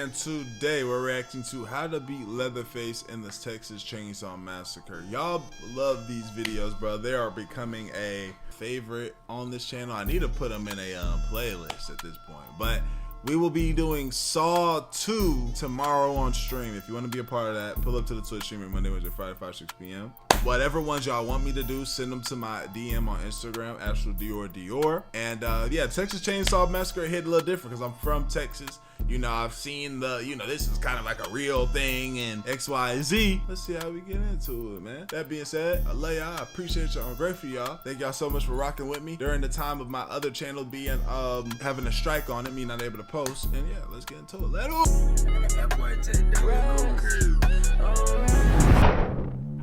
and today we're reacting to how to beat Leatherface in this Texas Chainsaw Massacre. Y'all love these videos, bro. They are becoming a favorite on this channel. I need to put them in a playlist at this point, but we will be doing Saw 2 tomorrow on stream. If you want to be a part of that, pull up to the Twitch stream Monday, Wednesday, Friday, 5, 6 p.m. Whatever ones y'all want me to do, send them to my DM on Instagram, Astral Dior. And yeah, Texas Chainsaw Massacre hit a little different because I'm from Texas. You know, I've seen the, this is kind of like a real thing and X, Y, Z. Let's see how we get into it, man. That being said, I love y'all. I appreciate y'all. I'm grateful for y'all. Thank y'all so much for rocking with me during the time of my other channel being having a strike on it, me not able to post. And yeah, let's get into it. Let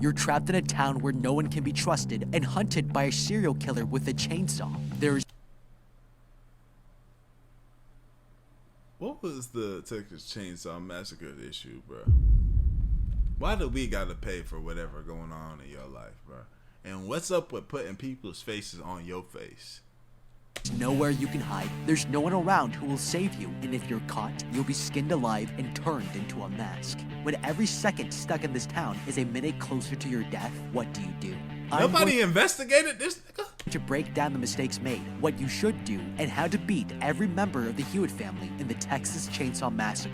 You're trapped in a town where no one can be trusted and hunted by a serial killer with a chainsaw. There's What was the Texas Chainsaw Massacre issue, bro? Why do we gotta pay for whatever going on in your life, bro? And what's up with putting people's faces on your face? nowhere you can hide. There's no one around who will save you, and if you're caught, you'll be skinned alive and turned into a mask. When every second stuck in this town is a minute closer to your death, what do you do? Nobody investigated this nigga? To break down the mistakes made, what you should do, and how to beat every member of the Hewitt family in the Texas Chainsaw Massacre.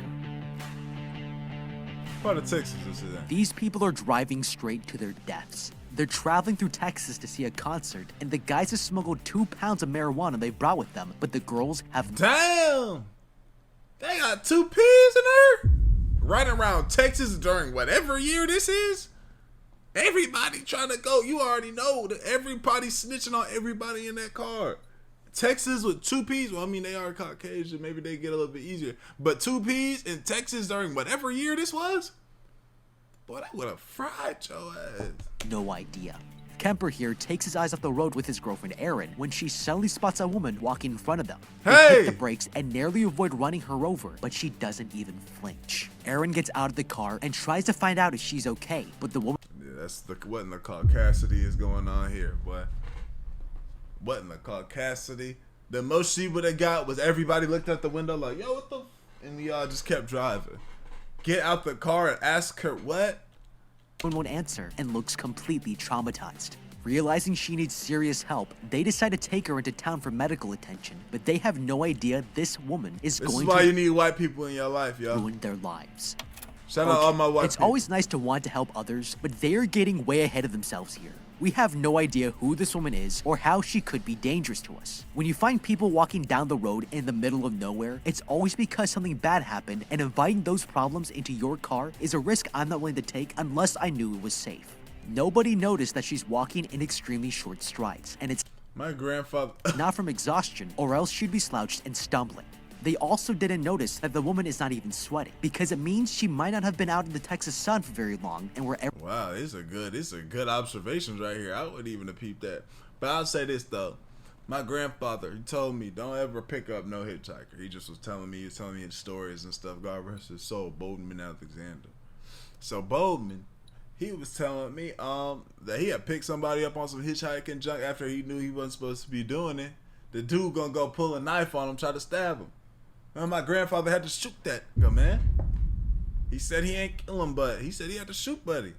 Part of Texas is that? These people are driving straight to their deaths. They're traveling through Texas to see a concert, and the guys have smuggled 2 pounds of marijuana they brought with them, but the girls have— Damn! They got 2 P's in there? Right around Texas during whatever year this is? Everybody trying to go. You already know that everybody snitching on everybody in that car. Texas with 2 P's. Well, I mean, they are Caucasian. Maybe they get a little bit easier. But 2 P's in Texas during whatever year this was? Boy, that would have fried your ass. no idea. Kemper here takes his eyes off the road with his girlfriend Erin when she suddenly spots a woman walking in front of them. They hit the brakes and narrowly avoid running her over, but she doesn't even flinch. Erin gets out of the car and tries to find out if she's okay, but the woman— That's what in the caucasity is going on here, boy. What in the caucasity? The most she would have got was everybody looked out the window like, yo, what the f— and we all just kept driving. Get out the car and ask her what? won't answer and looks completely traumatized. Realizing she needs serious help, they decide to take her into town for medical attention, but they have no idea this woman is This going is why to you need white people in your life, yo. ruin their lives. Shout out all my white It's people. always nice to want to help others, but they are getting way ahead of themselves here. We have no idea who this woman is or how she could be dangerous to us. When you find people walking down the road in the middle of nowhere, it's always because something bad happened, and inviting those problems into your car is a risk I'm not willing to take unless I knew it was safe. Nobody noticed that she's walking in extremely short strides, and it's My grandfather. not from exhaustion, or else she'd be slouched and stumbling. They also didn't notice that the woman is not even sweating, because it means she might not have been out in the Texas sun for very long, and wherever— Wow, these are good observations right here. I wouldn't even have peeped that. But I'll say this though. My grandfather, he told me, don't ever pick up no hitchhiker. He just was telling me his stories and stuff. God rest his soul, Boldman Alexander. So Boldman, he was telling me that he had picked somebody up on some hitchhiking junk after he knew he wasn't supposed to be doing it. The dude gonna go pull a knife on him, try to stab him. And my grandfather had to shoot that man. He said he ain't kill him, but he said he had to shoot buddy.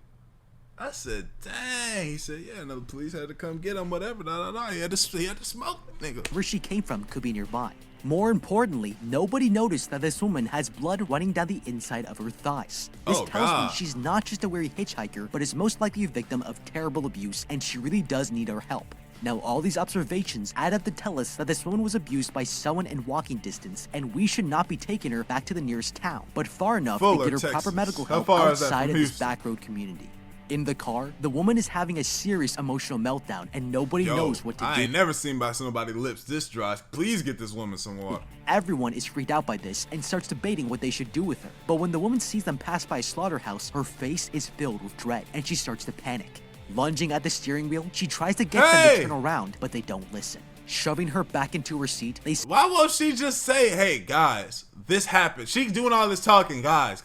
I said, dang. He said, yeah, and the police had to come get him, whatever. He had to smoke that nigga. where she came from could be nearby. More importantly, nobody noticed that this woman has blood running down the inside of her thighs. This tells me she's not just a weary hitchhiker, but is most likely a victim of terrible abuse, and she really does need our help. Now, all these observations add up to tell us that this woman was abused by someone in walking distance, and we should not be taking her back to the nearest town, but far enough to get her Texas. proper medical How help far is that outside from of this Houston? back road community. In the car, the woman is having a serious emotional meltdown, and nobody knows what to do. I ain't never seen by somebody's lips this dry. Please get this woman some water. Everyone is freaked out by this and starts debating what they should do with her. But when the woman sees them pass by a slaughterhouse, her face is filled with dread, and she starts to panic. Lunging at the steering wheel, she tries to get them to turn around, but they don't listen. Shoving her back into her seat, they— Why won't she just say, hey, guys, this happened? She's doing all this talking. Guys,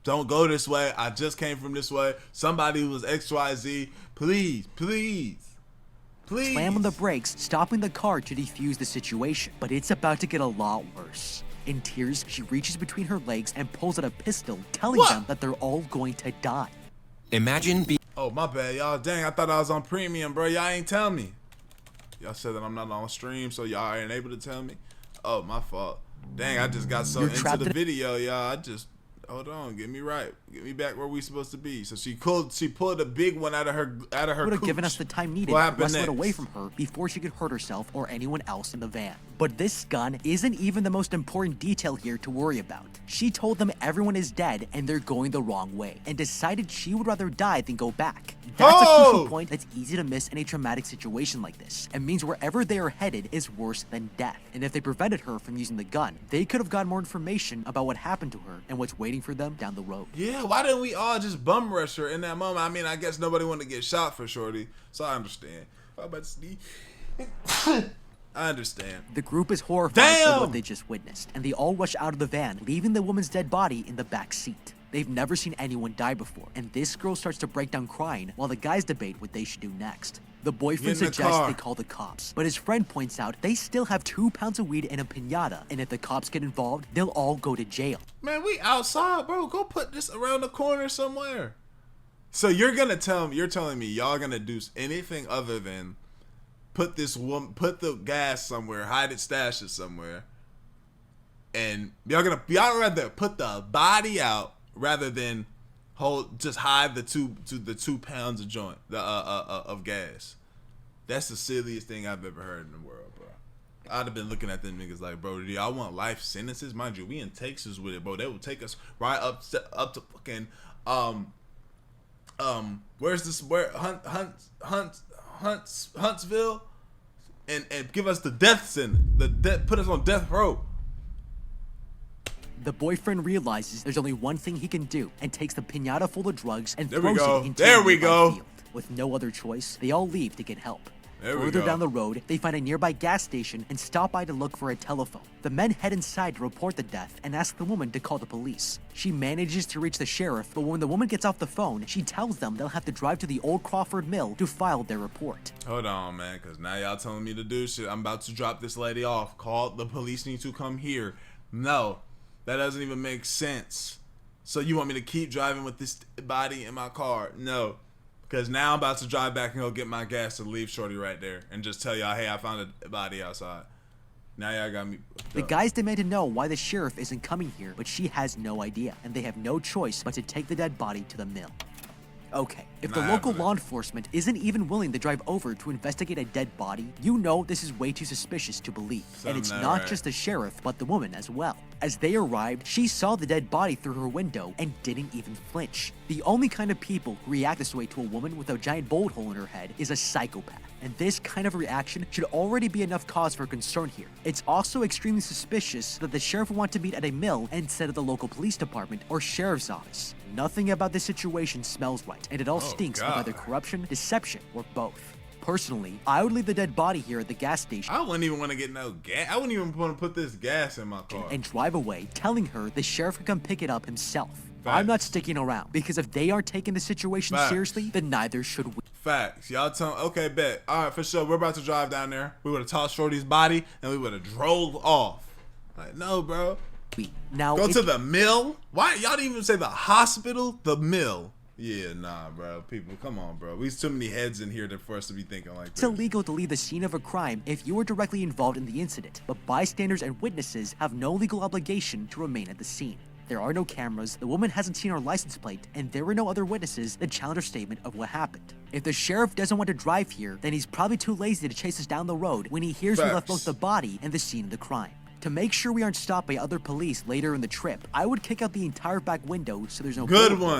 don't go this way. I just came from this way. Somebody was XYZ. Please. slam on the brakes, stopping the car to defuse the situation. But it's about to get a lot worse. In tears, she reaches between her legs and pulls out a pistol, telling What? them that they're all going to die. Imagine being... Oh, my bad, y'all. Dang, I thought I was on premium, bro. Y'all ain't tell me. Y'all said that I'm not on stream, so y'all ain't able to tell me. Oh, my fault. Dang, I just got so into the video, y'all. Hold on, get me right. Get me back where we supposed to be. So she pulled a big one out of her would have given us the time needed to wrestle it away from her before she could hurt herself or anyone else in the van. But this gun isn't even the most important detail here to worry about. She told them everyone is dead and they're going the wrong way, and decided she would rather die than go back. That's a crucial point that's easy to miss in a traumatic situation like this, and means wherever they are headed is worse than death. And if they prevented her from using the gun, they could have gotten more information about what happened to her and what's waiting for them down the road. Yeah, why didn't we all just bum rush her in that moment? I mean, I guess nobody wanted to get shot for Shorty, so I understand. I'm about to sneeze. I understand. The group is horrified by what they just witnessed, and they all rush out of the van, leaving the woman's dead body in the back seat. They've never seen anyone die before, and this girl starts to break down crying while the guys debate what they should do next. The boyfriend suggests they call the cops, but his friend points out they still have 2 pounds of weed in a piñata, and if the cops get involved, they'll all go to jail. Man, we outside, bro. Go put this around the corner somewhere. So you're telling me y'all gonna do anything other than put the gas somewhere, hide it, stash it somewhere, and y'all rather put the body out rather than hide the 2 pounds of joint of gas. That's the silliest thing I've ever heard in the world, bro. I'd have been looking at them niggas like, bro, do y'all want life sentences? Mind you, we in Texas with it, bro. They will take us right up to fucking Huntsville, and give us the death sentence, put us on death row. The boyfriend realizes there's only one thing he can do and takes the piñata full of drugs and throws it into a nearby field. With no other choice, they all leave to get help. Further down the road, they find a nearby gas station and stop by to look for a telephone. The men head inside to report the death and ask the woman to call the police. She manages to reach the sheriff, but when the woman gets off the phone, she tells them they'll have to drive to the Old Crawford Mill to file their report. Hold on, man, because now y'all telling me to do shit. I'm about to drop this lady off. Call the police, need to come here. No, that doesn't even make sense. So you want me to keep driving with this body in my car? No. Because now I'm about to drive back and go get my gas to leave Shorty right there and just tell y'all, hey, I found a body outside. Now y'all got me. The guys demand to know why the sheriff isn't coming here, but she has no idea, and they have no choice but to take the dead body to the mill. Okay, if the local law enforcement isn't even willing to drive over to investigate a dead body, you know this is way too suspicious to believe. And it's not just the sheriff, but the woman as well. As they arrived, she saw the dead body through her window and didn't even flinch. The only kind of people who react this way to a woman with a giant bullet hole in her head is a psychopath. And this kind of reaction should already be enough cause for concern here. It's also extremely suspicious that the sheriff would want to meet at a mill instead of the local police department or sheriff's office. Nothing about this situation smells right, and it all stinks of either corruption, deception, or both. Personally, I would leave the dead body here at the gas station. I wouldn't even want to get no gas. I wouldn't even want to put this gas in my car. And drive away, telling her the sheriff could come pick it up himself. Facts. I'm not sticking around, because if they aren't taking the situation seriously, then neither should we. Facts. Y'all tell me, okay, bet. All right, for sure. We're about to drive down there. We would have tossed Shorty's body, and we would have drove off. Like, no, bro. Now, go to the mill? Why? Y'all didn't even say the hospital? The mill. Yeah, nah, bro. People, come on, bro. We have too many heads in here for us to be thinking like this. It's illegal to leave the scene of a crime if you were directly involved in the incident, but bystanders and witnesses have no legal obligation to remain at the scene. There are no cameras, the woman hasn't seen her license plate, and there were no other witnesses that challenge her statement of what happened. If the sheriff doesn't want to drive here, then he's probably too lazy to chase us down the road when he hears we left both the body and the scene of the crime. To make sure we aren't stopped by other police later in the trip, I would kick out the entire back window so there's no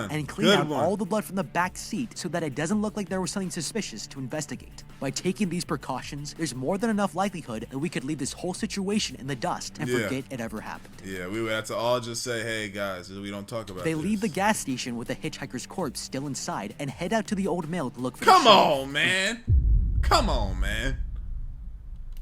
and clean out all the blood from the back seat so that it doesn't look like there was something suspicious to investigate. By taking these precautions, there's more than enough likelihood that we could leave this whole situation in the dust and forget it ever happened. Yeah, we would have to all just say, hey guys, we don't talk about They this. leave the gas station with the hitchhiker's corpse still inside and head out to the old mill to look for Come on, man. Come on, man.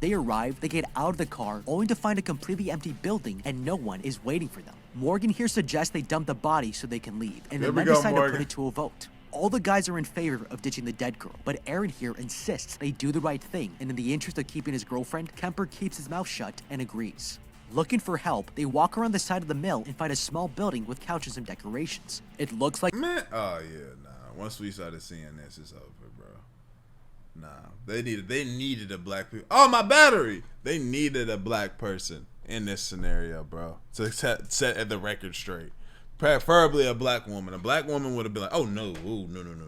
They arrive, they get out of the car, only to find a completely empty building and no one is waiting for them. Morgan here suggests they dump the body so they can leave, and the men decide to put it to a vote. All the guys are in favor of ditching the dead girl, but Aaron here insists they do the right thing, and in the interest of keeping his girlfriend, Kemper keeps his mouth shut and agrees. Looking for help, they walk around the side of the mill and find a small building with couches and decorations. It looks like— Man, oh yeah, nah. Once we started seeing this, it's over, bro. Nah, they needed a black people. Oh, my battery! They needed a black person in this scenario, bro, to set the record straight. Preferably a black woman. A black woman would have been like, oh no, ooh, no. You know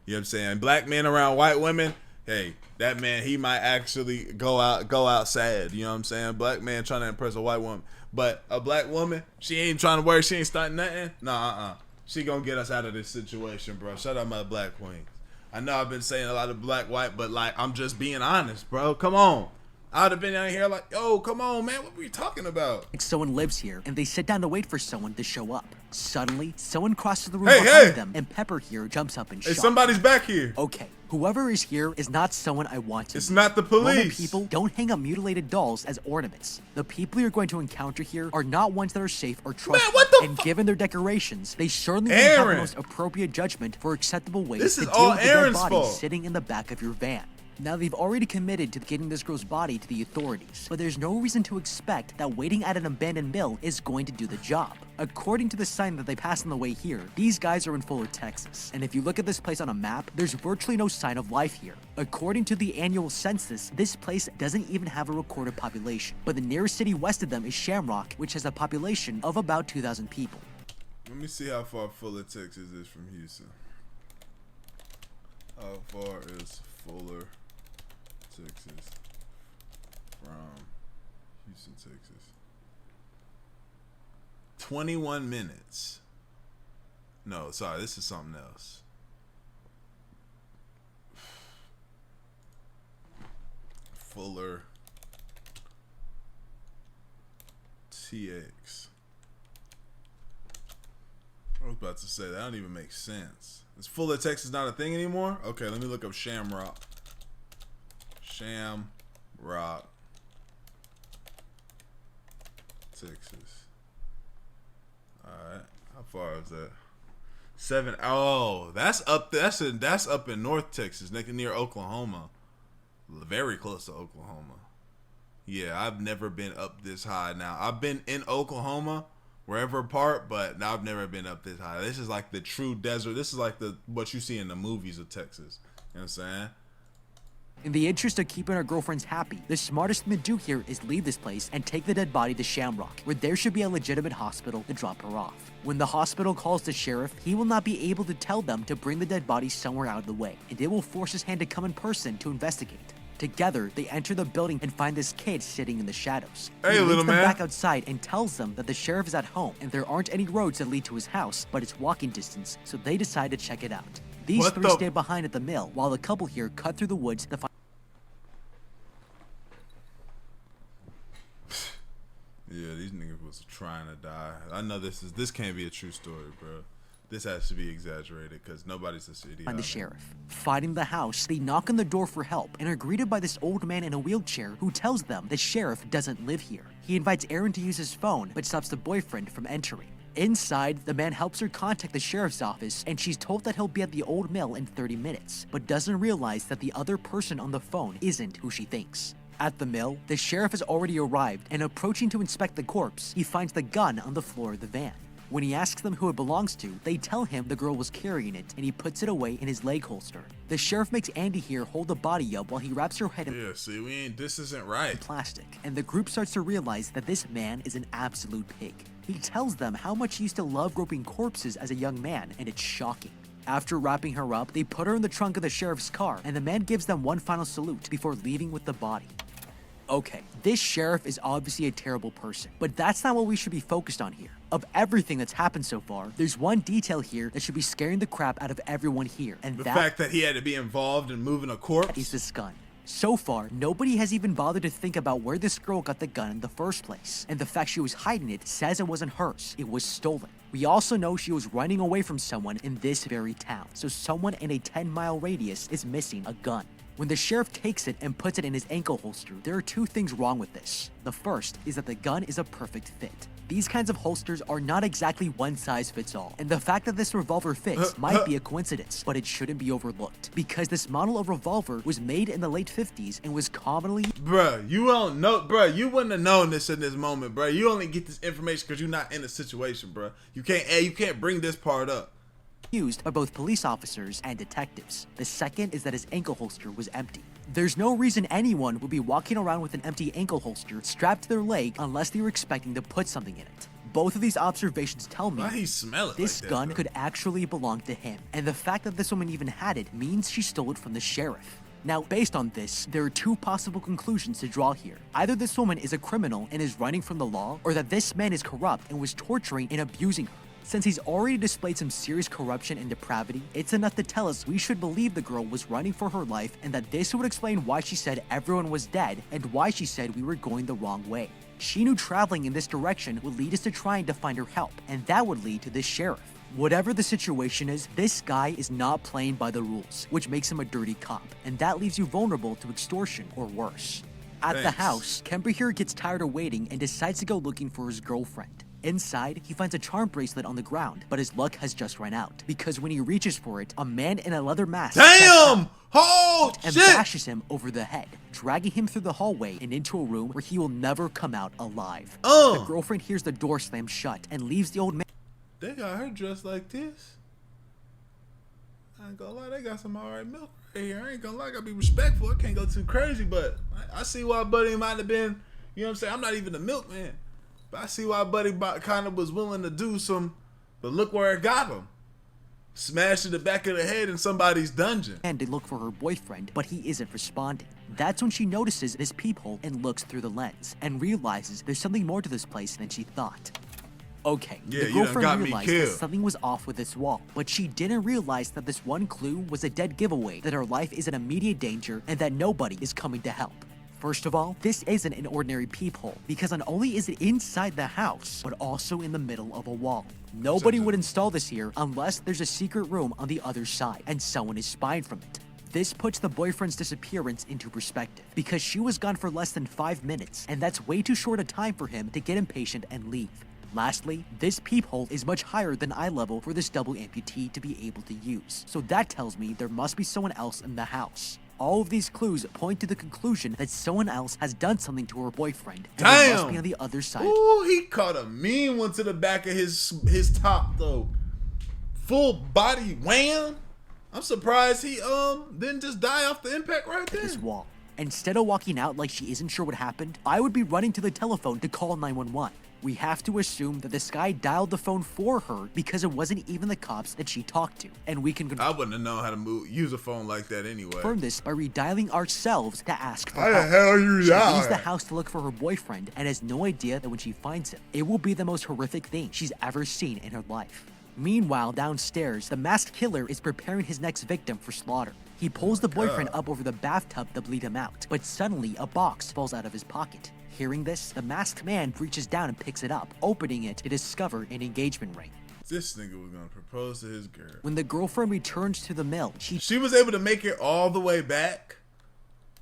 what I'm saying? Black men around white women, hey, that man, he might actually go out sad. You know what I'm saying? Black man trying to impress a white woman. But a black woman, she ain't trying to worry, she ain't starting nothing. Nah, she gonna get us out of this situation, bro. Shout out my black queens. I know I've been saying a lot of black, white, but like, I'm just being honest, bro. Come on. I'd have been out here like, yo, come on, man. What were you talking about? Someone lives here, and they sit down to wait for someone to show up. Suddenly, someone crosses the room behind them, and Pepper here jumps up and shouts. Hey, somebody's back here. Okay, whoever is here is not someone I want to It's not the police. Normal people don't hang up mutilated dolls as ornaments. The people you're going to encounter here are not ones that are safe or trustworthy. Man, what the And given their decorations, they certainly wouldn't have the most appropriate judgment for acceptable ways to deal with the dead body sitting in the back of your van. Now, they've already committed to getting this girl's body to the authorities, but there's no reason to expect that waiting at an abandoned mill is going to do the job. According to the sign that they passed on the way here, these guys are in Fuller, Texas, and if you look at this place on a map, there's virtually no sign of life here. According to the annual census, this place doesn't even have a recorded population, but the nearest city west of them is Shamrock, which has a population of about 2,000 people. Let me see how far Fuller, Texas is from Houston. How far is Fuller, Texas from Houston, Texas? 21 minutes. No, sorry, this is something else. Fuller, TX. I was about to say that don't even make sense. Is Fuller, Texas not a thing anymore? Okay, let me look up Shamrock. Shamrock, Texas. Alright, how far is that? 7. Oh, that's up. That's up in North Texas, near Oklahoma. Very close to Oklahoma. Yeah, I've never been up this high. Now I've been in Oklahoma, wherever part, but now I've never been up this high. This is like the true desert. This is like what you see in the movies of Texas. You know what I'm saying? In the interest of keeping our girlfriends happy, the smartest thing to do here is leave this place and take the dead body to Shamrock, where there should be a legitimate hospital to drop her off. When the hospital calls the sheriff, he will not be able to tell them to bring the dead body somewhere out of the way, and it will force his hand to come in person to investigate. Together, they enter the building and find this kid sitting in the shadows. Hey, he leads little them man. back outside and tells them that the sheriff is at home and there aren't any roads that lead to his house, but it's walking distance, so they decide to check it out. These three stay behind at the mill, while the couple here cut through the woods to find— Yeah, these niggas was trying to die. I know this can't be a true story, bro. This has to be exaggerated because nobody's a city. Find the sheriff. Finding the house, they knock on the door for help and are greeted by this old man in a wheelchair who tells them the sheriff doesn't live here. He invites Aaron to use his phone, but stops the boyfriend from entering. Inside, the man helps her contact the sheriff's office, and she's told that he'll be at the old mill in 30 minutes, but doesn't realize that the other person on the phone isn't who she thinks. At the mill, the sheriff has already arrived, and approaching to inspect the corpse, he finds the gun on the floor of the van. When he asks them who it belongs to, they tell him the girl was carrying it, and he puts it away in his leg holster. The sheriff makes Andy here hold the body up while he wraps her head in this isn't right. plastic, and the group starts to realize that this man is an absolute pig. He tells them how much he used to love groping corpses as a young man, and it's shocking. After wrapping her up, they put her in the trunk of the sheriff's car, and the man gives them one final salute before leaving with the body. Okay, this sheriff is obviously a terrible person, but that's not what we should be focused on here. Of everything that's happened so far, there's one detail here that should be scaring the crap out of everyone here, and the fact that he had to be involved in moving a corpse is this gun. So far, nobody has even bothered to think about where this girl got the gun in the first place, and the fact she was hiding it says it wasn't hers, it was stolen. We also know she was running away from someone in this very town, so someone in a 10-mile radius is missing a gun. When the sheriff takes it and puts it in his ankle holster, there are two things wrong with this. The first is that the gun is a perfect fit. These kinds of holsters are not exactly one size fits all, and the fact that this revolver fits might be a coincidence, but it shouldn't be overlooked, because this model of revolver was made in the late 50s and was commonly— Bruh, you don't know, bruh, you wouldn't have known this in this moment, bruh. You only get this information because you're not in the situation, bruh. You can't bring this part up. Used by both police officers and detectives. The second is that his ankle holster was empty. There's no reason anyone would be walking around with an empty ankle holster strapped to their leg unless they were expecting to put something in it. Both of these observations tell me this gun could actually belong to him, and the fact that this woman even had it means she stole it from the sheriff. Now, based on this, there are two possible conclusions to draw here. Either this woman is a criminal and is running from the law, or that this man is corrupt and was torturing and abusing her. Since he's already displayed some serious corruption and depravity, it's enough to tell us we should believe the girl was running for her life, and that this would explain why she said everyone was dead and why she said we were going the wrong way. She knew traveling in this direction would lead us to trying to find her help, and that would lead to this sheriff. Whatever the situation is, this guy is not playing by the rules, which makes him a dirty cop, and that leaves you vulnerable to extortion or worse. At the house, Kemper here gets tired of waiting and decides to go looking for his girlfriend. Inside, he finds a charm bracelet on the ground, but his luck has just run out, because when he reaches for it, a man in a leather mask bashes him over the head, dragging him through the hallway and into a room where he will never come out alive. The girlfriend hears the door slam shut and leaves the old man. They got her dressed like this. I ain't gonna lie, they got some alright milk right here. I ain't gonna lie, I gotta be respectful. I can't go too crazy, but I see why Buddy might have been, you know what I'm saying? I'm not even the milkman. But I see why Buddy kind of was willing to do some, but look where it got him. Smashed in the back of the head in somebody's dungeon. And to look for her boyfriend, but he isn't responding. That's when she notices this peephole and looks through the lens, and realizes there's something more to this place than she thought. Okay, the girlfriend realized that something was off with this wall, but she didn't realize that this one clue was a dead giveaway that her life is in immediate danger and that nobody is coming to help. First of all, this isn't an ordinary peephole, because not only is it inside the house, but also in the middle of a wall. Nobody would install this here unless there's a secret room on the other side, and someone is spying from it. This puts the boyfriend's disappearance into perspective, because she was gone for less than 5 minutes, and that's way too short a time for him to get impatient and leave. Lastly, this peephole is much higher than eye level for this double amputee to be able to use, so that tells me there must be someone else in the house. All of these clues point to the conclusion that someone else has done something to her boyfriend, and they must be on the other side. Ooh, he caught a mean one to the back of his top though. Full body wham. I'm surprised he didn't just die off the impact right there. This wall. Instead of walking out like she isn't sure what happened, I would be running to the telephone to call 911. We have to assume that this guy dialed the phone for her because it wasn't even the cops that she talked to, and we can I wouldn't have known how to use a phone like that anyway. Confirm this by redialing ourselves to ask for help. How the hell you She leaves the house to look for her boyfriend and has no idea that when she finds him, it will be the most horrific thing she's ever seen in her life. Meanwhile, downstairs, the masked killer is preparing his next victim for slaughter. He pulls the boyfriend up over the bathtub to bleed him out, but suddenly a box falls out of his pocket. Hearing this, the masked man reaches down and picks it up, opening it to discover an engagement ring. This nigga was gonna propose to his girl. When the girlfriend returns to the mill, she was able to make it all the way back.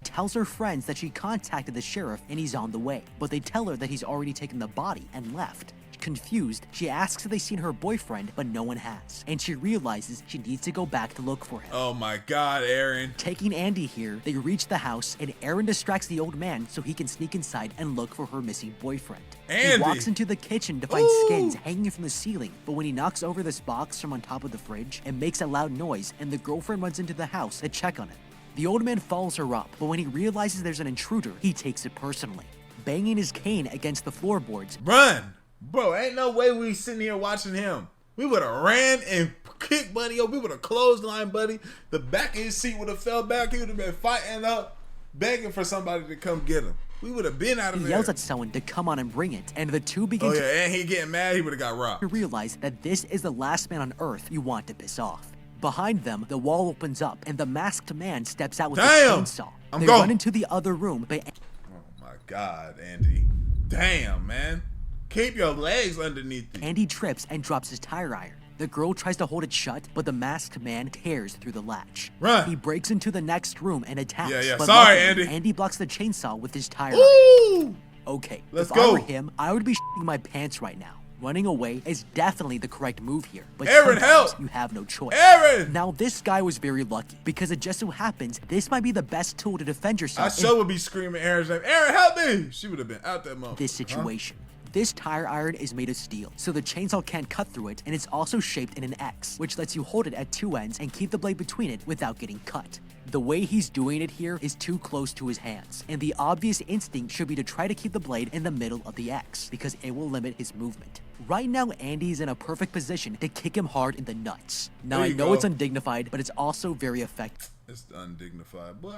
Tells her friends that she contacted the sheriff and he's on the way, but they tell her that he's already taken the body and left. Confused, she asks if they've seen her boyfriend, but no one has, and she realizes she needs to go back to look for him. Oh my god, Aaron. Taking Andy here, they reach the house, and Aaron distracts the old man so he can sneak inside and look for her missing boyfriend. Andy. He walks into the kitchen to find skins hanging from the ceiling, but when he knocks over this box from on top of the fridge, it makes a loud noise, and the girlfriend runs into the house to check on it. The old man follows her up, but when he realizes there's an intruder, he takes it personally, banging his cane against the floorboards. Run! Bro, ain't no way we sitting here watching him. We would have ran and kicked Buddy up. We would have clotheslined Buddy. The back of his seat would have fell back. He would have been fighting up, begging for somebody to come get him. We would have been out of there. He yells at someone to come on and bring it, and the two begin and he getting mad. He would have got robbed. To realize that this is the last man on Earth you want to piss off. Behind them, the wall opens up, and the masked man steps out with a chainsaw. They run into the other room, but... Oh my god, Andy. Damn, man. Keep your legs underneath you. Andy trips and drops his tire iron. The girl tries to hold it shut, but the masked man tears through the latch. Run. He breaks into the next room and attacks. Yeah. But sorry, luckily, Andy. Andy blocks the chainsaw with his tire iron. Okay, let's if go. I were him, I would be shitting my pants right now. Running away is definitely the correct move here, but Aaron, sometimes help! you have no choice. Aaron! Now this guy was very lucky, because it just so happens this might be the best tool to defend yourself. I sure would be screaming Aaron's name. Aaron, help me! She would have been out that moment. This situation. This tire iron is made of steel, so the chainsaw can't cut through it, and it's also shaped in an X, which lets you hold it at two ends and keep the blade between it without getting cut. The way he's doing it here is too close to his hands, and the obvious instinct should be to try to keep the blade in the middle of the X, because it will limit his movement. Right now, Andy's in a perfect position to kick him hard in the nuts. Now, I know it's undignified, but it's also very effective. It's undignified. Boy,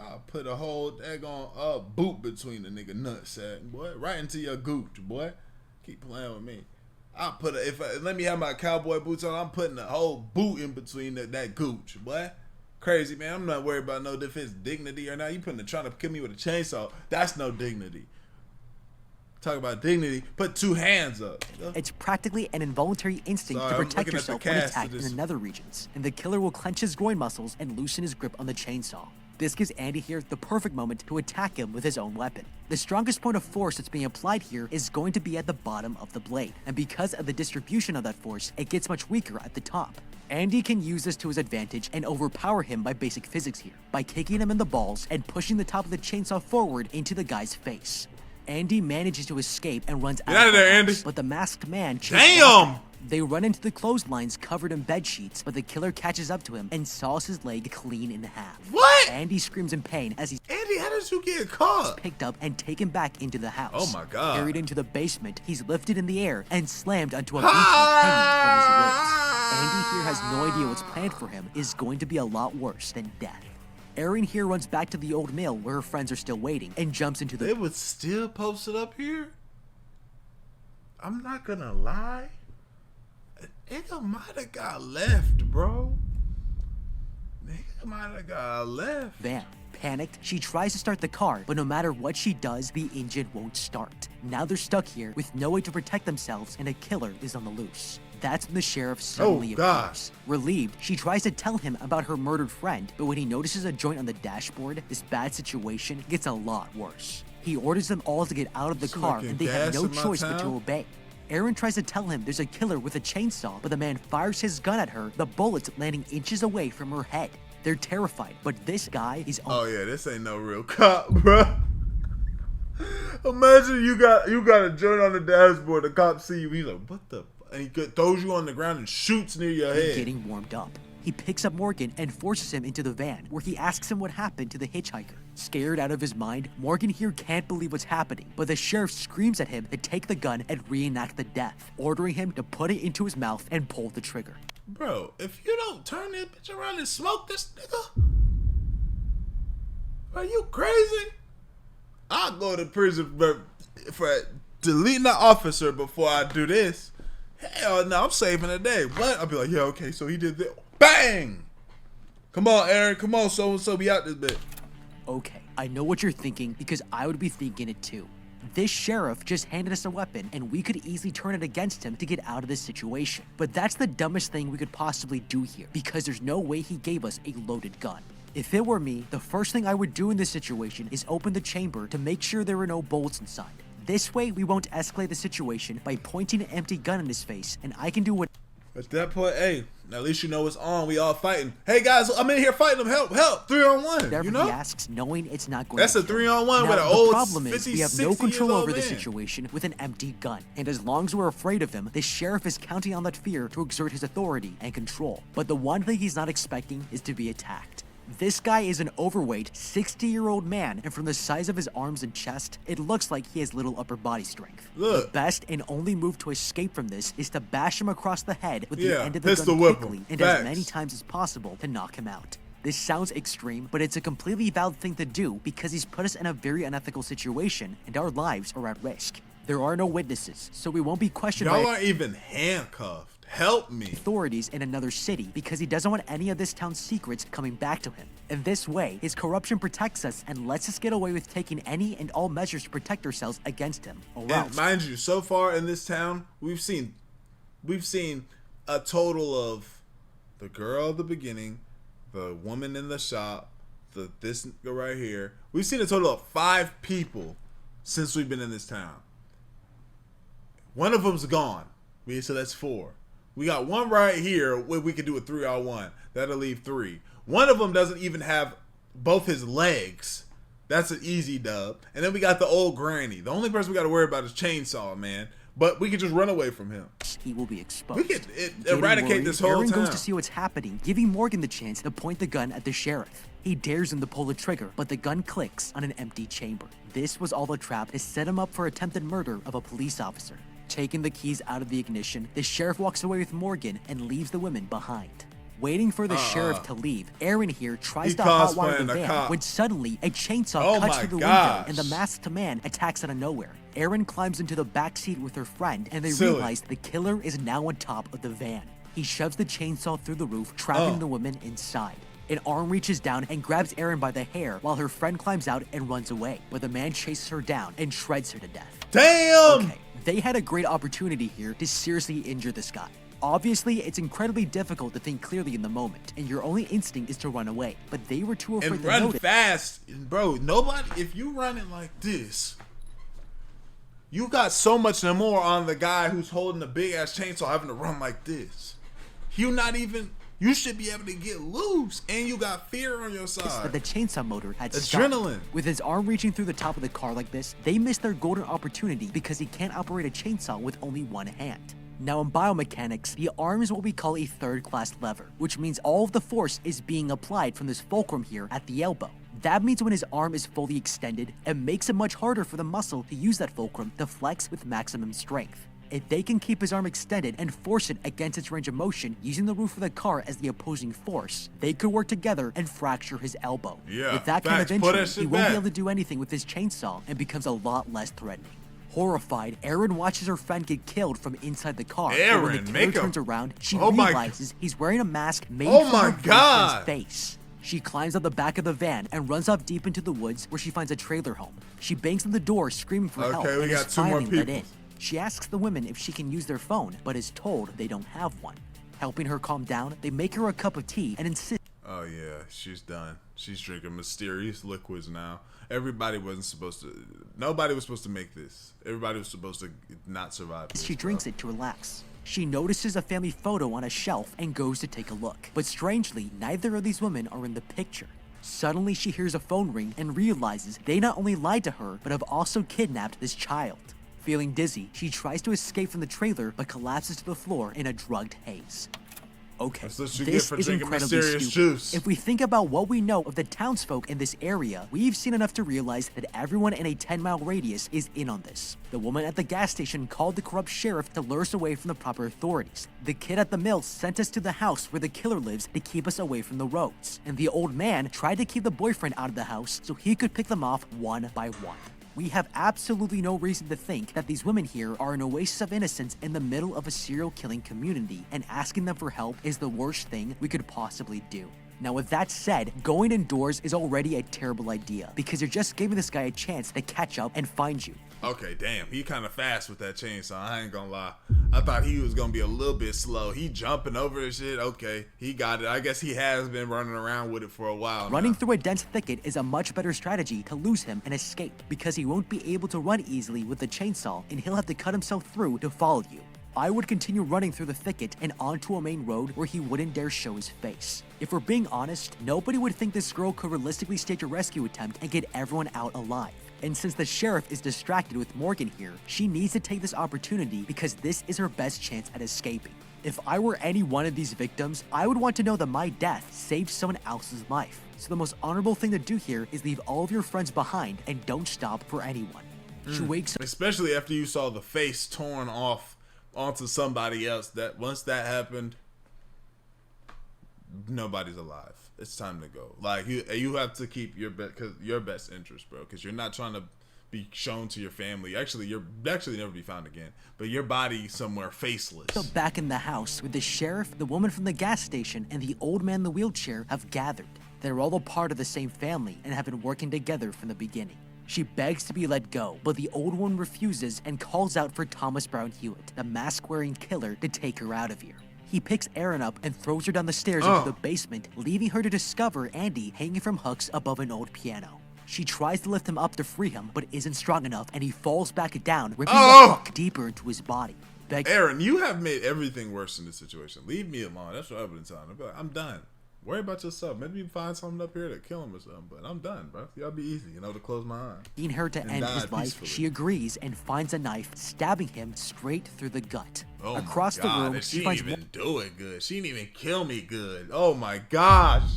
I'll put a whole daggone boot between the nigga nutsack, boy. Right into your gooch, boy. Keep playing with me. I'll put let me have my cowboy boots on, I'm putting a whole boot in between that gooch, boy. Crazy, man. I'm not worried about no if it's dignity or not. You trying to kill me with a chainsaw. That's no dignity. Talk about dignity. Put two hands up. It's practically an involuntary instinct to protect yourself when attacked in the nether regions, and the killer will clench his groin muscles and loosen his grip on the chainsaw. This gives Andy here the perfect moment to attack him with his own weapon. The strongest point of force that's being applied here is going to be at the bottom of the blade, and because of the distribution of that force, it gets much weaker at the top. Andy can use this to his advantage and overpower him by basic physics here, by kicking him in the balls and pushing the top of the chainsaw forward into the guy's face. Andy manages to escape and runs out of there, Andy. But the masked man chases after him. They run into the clotheslines covered in bed sheets, but the killer catches up to him and saws his leg clean in half. What? Andy screams in pain as he's Andy, how did you get caught? Picked up and taken back into the house. Oh my God. Carried into the basement, he's lifted in the air and slammed onto a beach hanging from his ribs. Andy here has no idea what's planned for him is going to be a lot worse than death. Erin here runs back to the old mill where her friends are still waiting and jumps into the— They would still post it up here? I'm not gonna lie. Nigga might have got left, bro. Nigga might have got left. Van. Panicked, she tries to start the car, but no matter what she does, the engine won't start. Now they're stuck here with no way to protect themselves, and a killer is on the loose. That's when the sheriff suddenly appears. Relieved, she tries to tell him about her murdered friend, but when he notices a joint on the dashboard, this bad situation gets a lot worse. He orders them all to get out of the car, and they have no choice but to obey. Erin tries to tell him there's a killer with a chainsaw, but the man fires his gun at her, the bullets landing inches away from her head. They're terrified, but this guy is on— Oh yeah, this ain't no real cop, bro. Imagine you got a joint on the dashboard, the cop see you, he's like, what the? And he throws you on the ground and shoots near your head. Getting warmed up. He picks up Morgan and forces him into the van, where he asks him what happened to the hitchhiker. Scared out of his mind, Morgan here can't believe what's happening, but the sheriff screams at him to take the gun and reenact the death, ordering him to put it into his mouth and pull the trigger. Bro, if you don't turn this bitch around and smoke this nigga, are you crazy? I'll go to prison for deleting the officer before I do this. Hell no, I'm saving the day. What? I'll be like, yeah, okay, so he did this. Bang! Come on, Aaron. Come on, so-and-so, be out this bit. Okay, I know what you're thinking because I would be thinking it too. This sheriff just handed us a weapon and we could easily turn it against him to get out of this situation. But that's the dumbest thing we could possibly do here because there's no way he gave us a loaded gun. If it were me, the first thing I would do in this situation is open the chamber to make sure there are no bullets inside. This way, we won't escalate the situation by pointing an empty gun in his face, and I can do what— At that point, hey, at least you know it's on. We all fighting. Hey guys, I'm in here fighting them. Help! 3-on-1. Whatever you know? he asks, knowing it's not going That's to— That's a 3-on-1 with an old— The problem is 50, we have no control over the man. situation with an empty gun, and as long as we're afraid of him, the sheriff is counting on that fear to exert his authority and control. But the one thing he's not expecting is to be attacked. This guy is an overweight, 60-year-old man, and from the size of his arms and chest, it looks like he has little upper body strength. Look. The best and only move to escape from this is to bash him across the head with the end of the pistol gun whip quickly him. and Facts. as many times as possible to knock him out. This sounds extreme, but it's a completely valid thing to do because he's put us in a very unethical situation and our lives are at risk. There are no witnesses, so we won't be questioned by— Y'all aren't even handcuffed. Help me. Authorities in another city because he doesn't want any of this town's secrets coming back to him. In this way, his corruption protects us and lets us get away with taking any and all measures to protect ourselves against him. Or else— And mind you, so far in this town, we've seen a total of the girl at the beginning, the woman in the shop, this nigga right here. We've seen a total of 5 people since we've been in this town. One of them's gone. So that's 4. We got one right here where we could do a 3-on-1. That'll leave 3. One of them doesn't even have both his legs. That's an easy dub. And then we got the old granny. The only person we got to worry about is Chainsaw, man. But we could just run away from him. He will be exposed. We could eradicate this whole Aaron town. goes to see what's happening, giving Morgan the chance to point the gun at the sheriff. He dares him to pull the trigger, but the gun clicks on an empty chamber. This was all a trap to set him up for attempted murder of a police officer. Taking the keys out of the ignition, the sheriff walks away with Morgan and leaves the women behind. Waiting for the sheriff to leave, Aaron here tries to hotwire the van when suddenly a chainsaw cuts through the window and the masked man attacks out of nowhere. Aaron climbs into the back seat with her friend and they realize the killer is now on top of the van. He shoves the chainsaw through the roof, trapping the women inside. An arm reaches down and grabs Aaron by the hair while her friend climbs out and runs away, but the man chases her down and shreds her to death. Damn! Okay, they had a great opportunity here to seriously injure this guy. Obviously, it's incredibly difficult to think clearly in the moment, and your only instinct is to run away, but they were too afraid to run notice. Fast. Bro, nobody, if you running like this, you got so much more on the guy who's holding a big-ass chainsaw having to run like this. You should be able to get loose, and you got fear on your side. But the chainsaw motor had adrenaline. Stopped. With his arm reaching through the top of the car like this, they missed their golden opportunity because he can't operate a chainsaw with only one hand. Now in biomechanics, the arm is what we call a third-class lever, which means all of the force is being applied from this fulcrum here at the elbow. That means when his arm is fully extended, it makes it much harder for the muscle to use that fulcrum to flex with maximum strength. If they can keep his arm extended and force it against its range of motion using the roof of the car as the opposing force, they could work together and fracture his elbow. Yeah, with that kind of injury, he won't be able to do anything with his chainsaw and becomes a lot less threatening. Horrified, Erin watches her friend get killed from inside the car. But when the killer turns around, she realizes he's wearing a mask made from her boyfriend's face. She climbs up the back of the van and runs off deep into the woods where she finds a trailer home. She bangs on the door screaming for help and is finally let in. She asks the women if she can use their phone, but is told they don't have one. Helping her calm down, they make her a cup of tea and insist. Oh yeah, she's done. She's drinking mysterious liquids now. Nobody was supposed to make this. Everybody was supposed to not survive this, she drinks it to relax. She notices a family photo on a shelf and goes to take a look. But strangely, neither of these women are in the picture. Suddenly, she hears a phone ring and realizes they not only lied to her, but have also kidnapped this child. Feeling dizzy, she tries to escape from the trailer, but collapses to the floor in a drugged haze. Okay, this is incredibly stupid. If we think about what we know of the townsfolk in this area, we've seen enough to realize that everyone in a 10-mile radius is in on this. The woman at the gas station called the corrupt sheriff to lure us away from the proper authorities. The kid at the mill sent us to the house where the killer lives to keep us away from the roads. And the old man tried to keep the boyfriend out of the house so he could pick them off one by one. We have absolutely no reason to think that these women here are an oasis of innocence in the middle of a serial killing community, and asking them for help is the worst thing we could possibly do. Now with that said, going indoors is already a terrible idea, because you're just giving this guy a chance to catch up and find you. Okay, damn, he kind of fast with that chainsaw, I ain't gonna lie. I thought he was gonna be a little bit slow. He jumping over the shit, okay, he got it. I guess he has been running around with it for a while now. Running through a dense thicket is a much better strategy to lose him and escape, because he won't be able to run easily with the chainsaw, and he'll have to cut himself through to follow you. I would continue running through the thicket and onto a main road where he wouldn't dare show his face. If we're being honest, nobody would think this girl could realistically stage a rescue attempt and get everyone out alive. And since the sheriff is distracted with Morgan here, she needs to take this opportunity because this is her best chance at escaping. If I were any one of these victims, I would want to know that my death saved someone else's life. So the most honorable thing to do here is leave all of your friends behind and don't stop for anyone. She wakes up, especially after you saw the face torn off onto somebody else. That once that happened, nobody's alive. It's time to go. Like you have to keep your best interest, bro, because you're not trying to be shown to your family. Actually, you're never be found again. But your body somewhere faceless. So back in the house with the sheriff, the woman from the gas station, and the old man in the wheelchair have gathered. They're all a part of the same family and have been working together from the beginning. She begs to be let go, but the old one refuses and calls out for Thomas Brown Hewitt, the mask-wearing killer, to take her out of here. He picks Erin up and throws her down the stairs into the basement, leaving her to discover Andy hanging from hooks above an old piano. She tries to lift him up to free him, but isn't strong enough, and he falls back down, ripping the hook deeper into his body. Aaron, you have made everything worse in this situation. Leave me alone. That's what I've been telling him. I'm done. Worry about yourself. Maybe find something up here to kill him or something, but I'm done, bro. Y'all be easy, to close my eyes. Being her to end his life, she agrees and finds a knife, stabbing him straight through the gut. Oh Across my God, the room, she didn't even do it good. She didn't even kill me good. Oh my gosh.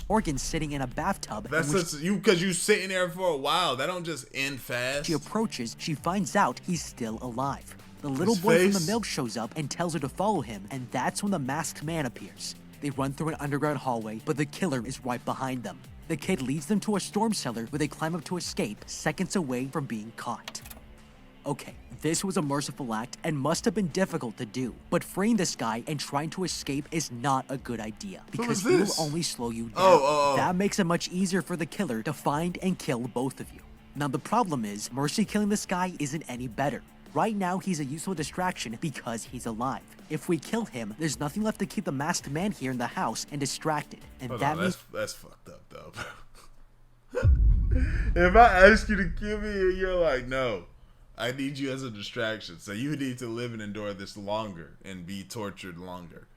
Morgan sitting in a bathtub. That's because you sitting there for a while. That don't just end fast. She approaches, she finds out he's still alive. The little boy from the milk shows up and tells her to follow him, and that's when the masked man appears. They run through an underground hallway, but the killer is right behind them. The kid leads them to a storm cellar where they climb up to escape, seconds away from being caught. Okay, this was a merciful act and must have been difficult to do, but freeing this guy and trying to escape is not a good idea, because he will only slow you down. That makes it much easier for the killer to find and kill both of you. Now the problem is, Mercy killing this guy isn't any better. Right now, he's a useful distraction because he's alive. If we kill him, there's nothing left to keep the masked man here in the house and distracted. And that's fucked up, though. If I ask you to kill me and you're like, no, I need you as a distraction, so you need to live and endure this longer and be tortured longer.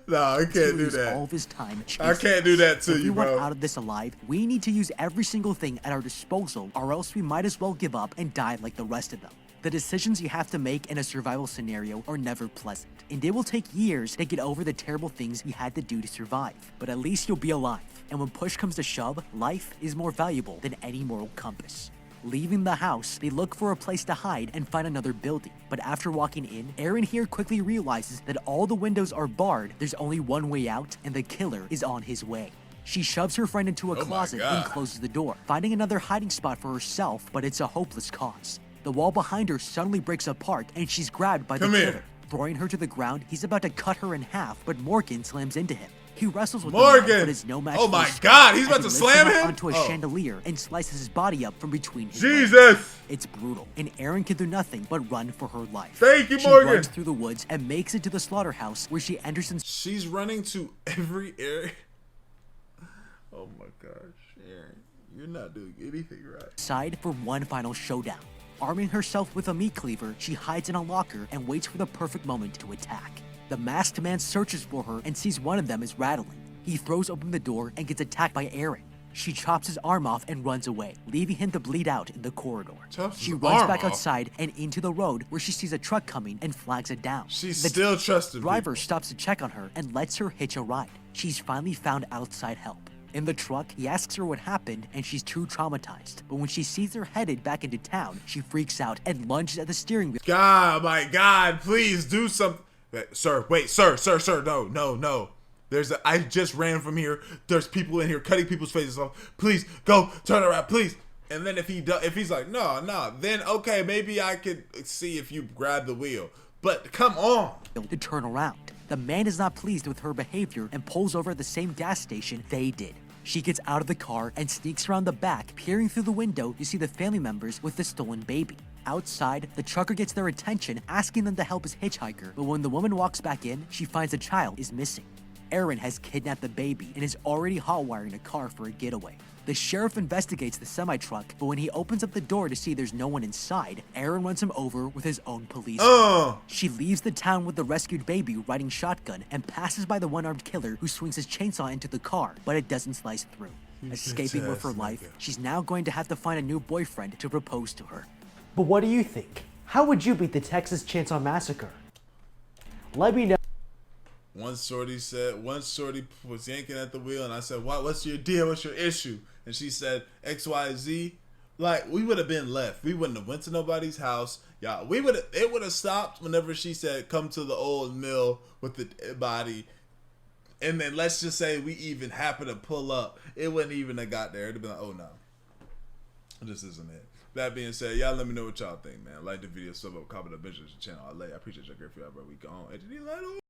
No, I can't do that. All of his time I can't do that to you, bro. If we want out of this alive, we need to use every single thing at our disposal, or else we might as well give up and die like the rest of them. The decisions you have to make in a survival scenario are never pleasant, and it will take years to get over the terrible things you had to do to survive. But at least you'll be alive, and when push comes to shove, life is more valuable than any moral compass. Leaving the house, they look for a place to hide and find another building. But after walking in, Aaron here quickly realizes that all the windows are barred, there's only one way out, and the killer is on his way. She shoves her friend into a closet and closes the door, finding another hiding spot for herself, but it's a hopeless cause. The wall behind her suddenly breaks apart, and she's grabbed by the killer. Throwing her to the ground, he's about to cut her in half, but Morgan slams into him. He wrestles with Morgan, but is no match. Oh my God, he's about to slam him onto a chandelier and slices his body up from between his legs. It's brutal, and Aaron can do nothing but run for her life. Thank you, Morgan. She runs through the woods and makes it to the slaughterhouse, where she enters and she's running to every area. Oh my gosh, Aaron, you're not doing anything right. Side for one final showdown. Arming herself with a meat cleaver, she hides in a locker and waits for the perfect moment to attack. The masked man searches for her and sees one of them is rattling. He throws open the door and gets attacked by Aaron. She chops his arm off and runs away, leaving him to bleed out in the corridor. She runs back outside and into the road, where she sees a truck coming and flags it down. She's still trusting the driver stops to check on her and lets her hitch a ride. She's finally found outside help. In the truck, he asks her what happened, and she's too traumatized. But when she sees her headed back into town, she freaks out and lunges at the steering wheel. God, my God, please do something. Sir, wait, sir, no. I just ran from here. There's people in here cutting people's faces off. Please, go, turn around, please. And then if he's like, no, then okay, maybe I could see if you grab the wheel. But come on. To turn around. The man is not pleased with her behavior and pulls over at the same gas station they did. She gets out of the car and sneaks around the back, peering through the window to see the family members with the stolen baby. Outside, the trucker gets their attention, asking them to help his hitchhiker, but when the woman walks back in, she finds the child is missing. Aaron has kidnapped the baby and is already hotwiring a car for a getaway. The sheriff investigates the semi-truck, but when he opens up the door to see there's no one inside, Aaron runs him over with his own police car. She leaves the town with the rescued baby riding shotgun and passes by the one-armed killer who swings his chainsaw into the car, but it doesn't slice through. Escaping with her life, she's now going to have to find a new boyfriend to propose to her. But what do you think? How would you beat the Texas Chainsaw Massacre? Let me know. One shorty was yanking at the wheel, and I said, what's your deal? What's your issue? And she said, XYZ. Like, we would have been left. We wouldn't have went to nobody's house. It would have stopped whenever she said, come to the old mill with the body. And then let's just say we even happen to pull up. It wouldn't even have got there. It'd have been like, oh no. This isn't it. That being said, y'all let me know what y'all think, man. Like the video, sub up, comment, and mention the channel. I appreciate your great feedback, bro. We go on.